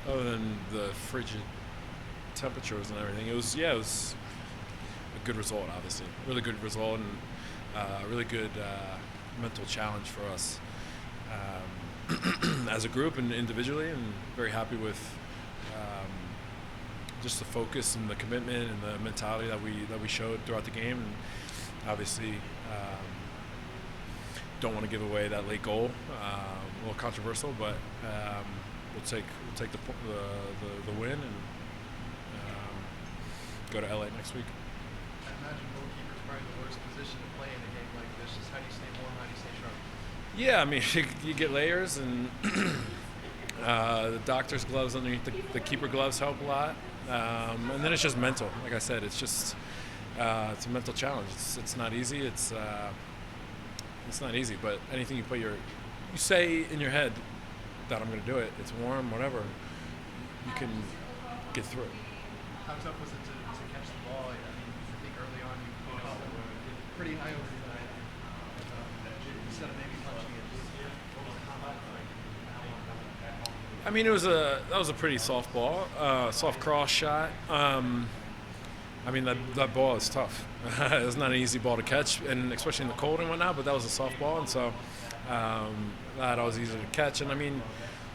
other than the frigid temperatures and everything, it was a good result. Obviously, really good result, and really good mental challenge for us as a group and individually, and very happy with just the focus and the commitment and the mentality that we showed throughout the game. And obviously, don't want to give away that late goal. A little controversial, but we'll take the win and go to LA next week. I imagine goalkeeper is probably the worst position to play in a game like this. Just how do you stay warm? How do you stay sharp? Yeah, I mean, you get layers, and the doctor's gloves underneath the keeper gloves help a lot. And then it's just mental. Like I said, it's just it's a mental challenge. It's not easy. It's not easy. But anything you say in your head that I'm going to do it. It's warm, whatever. You can get through it. How tough was it to catch the ball? I mean, I think early on you caught it pretty high over the net. Instead of maybe punching it. I mean, that was a pretty soft ball, soft cross shot. I mean, that ball is tough. It's not an easy ball to catch, and especially in the cold and whatnot. But that was a soft ball, and so that was easy to catch. And I mean,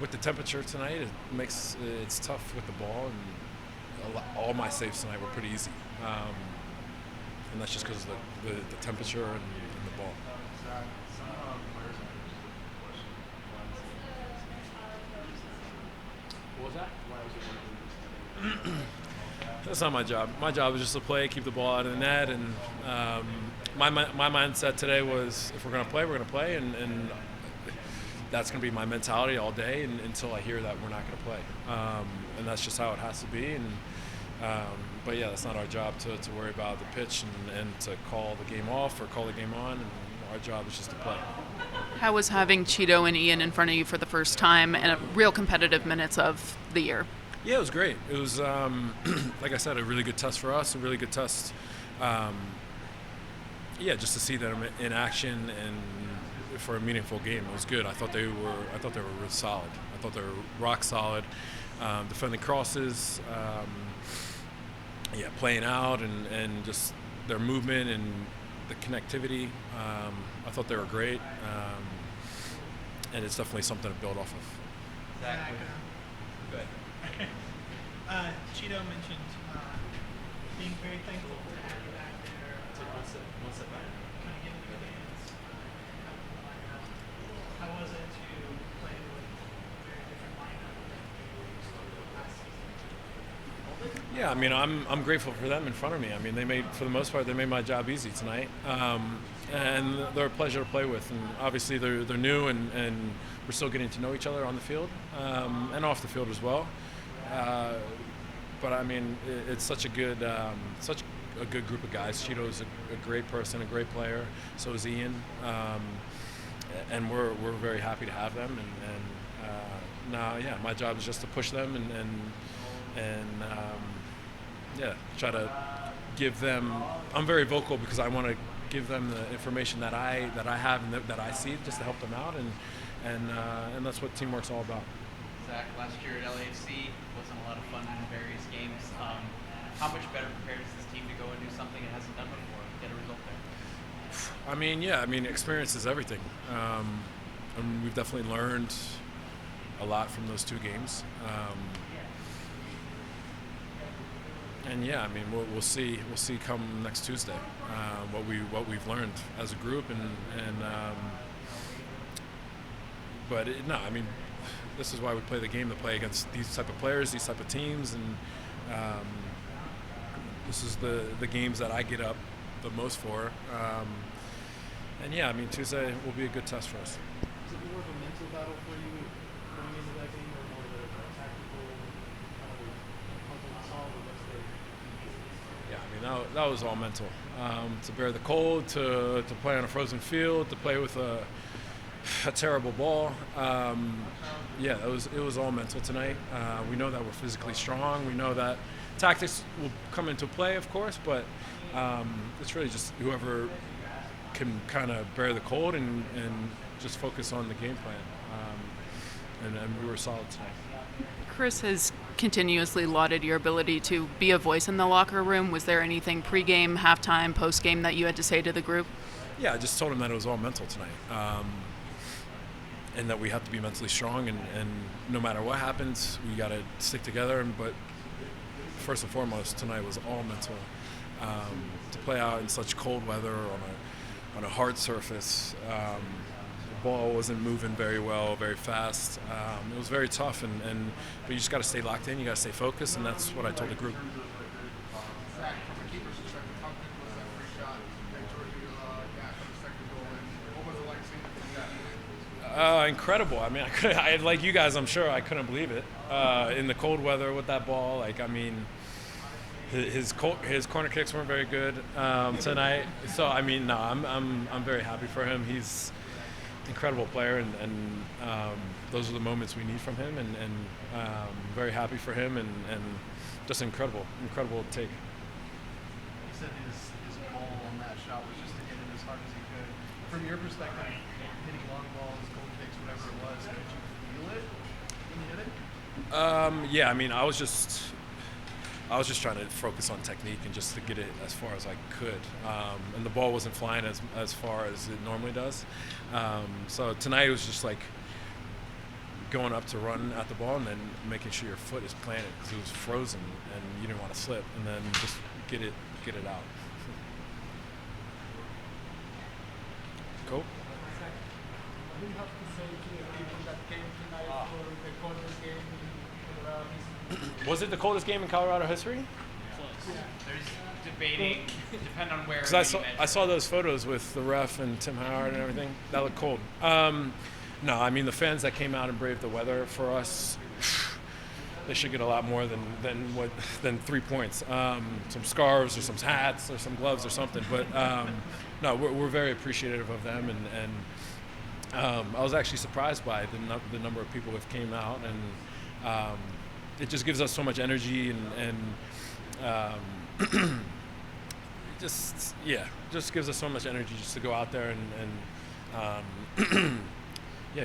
with the temperature tonight, it's tough with the ball, and all my saves tonight were pretty easy. And that's just because of the temperature and the ball. What was that? That's not my job. My job is just to play, keep the ball out of the net, and my mindset today was, if we're going to play, we're going to play, and that's going to be my mentality all day until I hear that we're not going to play, and that's just how it has to be. And but yeah, that's not our job to worry about the pitch and to call the game off or call the game on. And our job is just to play. How was having Chido and Ian in front of you for the first time and a real competitive minutes of the year? Yeah, it was great. It was, like I said, a really good test for us, a really good test. Just to see them in action and for a meaningful game, it was good. I thought they were really solid. I thought they were rock solid, defending crosses, playing out, and just their movement and the connectivity. I thought they were great, and it's definitely something to build off of. Zach, Go ahead. Chido mentioned being very thankful to have you back there. one step back. Kind of getting you a dance. How was it to play with a very different lineup than you started last season? Yeah, I mean, I'm grateful for them in front of me. I mean, for the most part, they made my job easy tonight, and they're a pleasure to play with. And obviously, they're new, and we're still getting to know each other on the field and off the field as well. But I mean, it's such a good group of guys. Chido's a great person, a great player. So is Ian, and we're very happy to have them. And now, my job is just to push them and try to give them. I'm very vocal because I want to give them the information that I have and that I see, just to help them out, and that's what teamwork's all about. Zach, last year at LAFC wasn't a lot of fun in various games. How much better prepared is this team to go and do something it hasn't done before, get a result there? I mean, experience is everything. And we've definitely learned a lot from those two games. We'll see come next Tuesday what we've learned as a group, this is why we play the game, to play against these type of players, these type of teams, and this is the games that I get up the most for. Tuesday will be a good test for us. Is it more of a mental battle for you going into that game, or more of a tactical solve the next day? Yeah, that was all mental. To bear the cold, to play on a frozen field, to play with a terrible ball. It was all mental tonight. We know that we're physically strong. We know that tactics will come into play, of course, but it's really just whoever can kind of bear the cold and just focus on the game plan. And we were solid tonight. Chris has continuously lauded your ability to be a voice in the locker room. Was there anything pregame, halftime, postgame that you had to say to the group? Yeah, I just told him that it was all mental tonight, and that we have to be mentally strong, and no matter what happens, we got to stick together. But first and foremost, tonight was all mental. To play out in such cold weather on a hard surface, the ball wasn't moving very well, very fast. It was very tough, but you just got to stay locked in. You got to stay focused, and that's what I told the group. Zach, from a keeper's perspective, how good was that first shot that Chidozie got for the second goal, and what was it like seeing it from that? Incredible. I mean, I like you guys, I'm sure I couldn't believe it in the cold weather with that ball. Like, I mean, his corner kicks weren't very good tonight. So I mean, no, I'm very happy for him. He's an incredible player, and those are the moments we need from him. And very happy for him, and just incredible take. He said his goal on that shot was just to hit it as hard as he could. From your perspective, hitting long balls, goal kicks, whatever it was, could you feel it when you hit it? Yeah, I mean, I was just trying to focus on technique and just to get it as far as I could. And the ball wasn't flying as far as it normally does. So tonight it was just like going up to run at the ball and then making sure your foot is planted because it was frozen and you didn't want to slip, and then just get it out. Cool. What do you have to say to the people that came tonight for the coldest game in Colorado history? Was it the coldest game in Colorado history? There's debating, depending on where. Because I saw those photos with the ref and Tim Howard and everything. That looked cold. No, I mean the fans that came out and braved the weather for us, they should get a lot more than 3 points. Some scarves or some hats or some gloves or something. But no, we're very appreciative of them, and I was actually surprised by the number of people that came out, and it just gives us so much energy and just gives us so much energy just to go out there and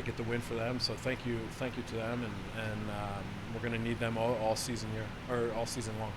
get the win for them. So thank you to them, and we're going to need them all season long.